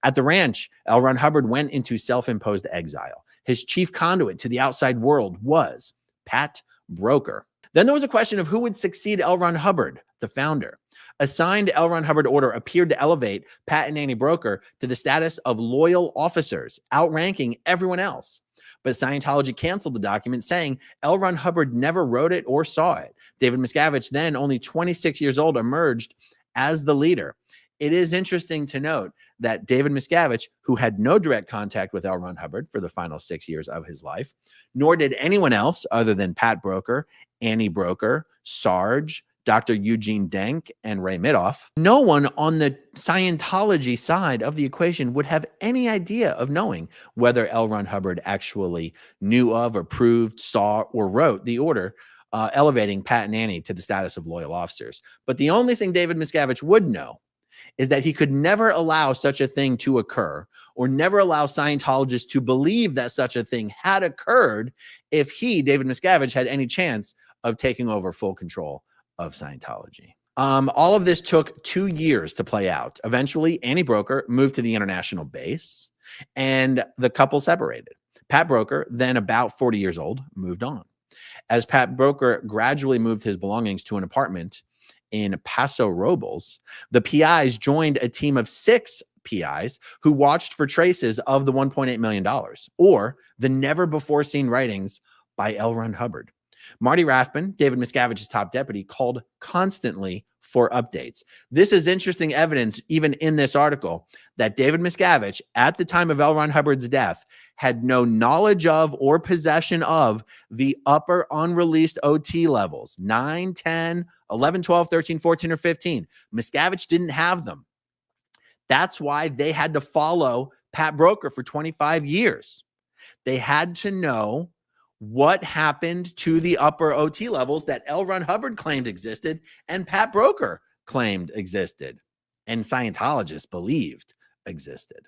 At the ranch, L. Ron Hubbard went into self-imposed exile. His chief conduit to the outside world was Pat Broker. Then there was a question of who would succeed L. Ron Hubbard, the founder. A signed L. Ron Hubbard order appeared to elevate Pat and Annie Broker to the status of loyal officers, outranking everyone else. But Scientology canceled the document, saying L. Ron Hubbard never wrote it or saw it. David Miscavige, then only 26 years old, emerged as the leader. It is interesting to note that David Miscavige, who had no direct contact with L. Ron Hubbard for the final 6 years of his life, nor did anyone else other than Pat Broker, Annie Broker, Sarge, Dr. Eugene Denk, and Ray Midoff, no one on the Scientology side of the equation would have any idea of knowing whether L. Ron Hubbard actually knew of, approved, saw, or wrote the order elevating Pat and Annie to the status of loyal officers. But the only thing David Miscavige would know is that he could never allow such a thing to occur, or never allow Scientologists to believe that such a thing had occurred if he, David Miscavige, had any chance of taking over full control of Scientology. All of this took 2 years to play out. Eventually, Annie Broker moved to the international base, and the couple separated. Pat Broker, then about 40 years old, moved on. As Pat Broker gradually moved his belongings to an apartment in Paso Robles, the PIs joined a team of 6 PIs who watched for traces of the $1.8 million, or the never-before-seen writings by L. Ron Hubbard. Marty Rathbun, David Miscavige's top deputy, called constantly for updates. This is interesting evidence, even in this article, that David Miscavige, at the time of L. Ron Hubbard's death, had no knowledge of or possession of the upper unreleased OT levels, 9, 10, 11, 12, 13, 14, or 15. Miscavige didn't have them. That's why they had to follow Pat Broker for 25 years. They had to know what happened to the upper OT levels that L. Ron Hubbard claimed existed and Pat Broker claimed existed, and Scientologists believed existed.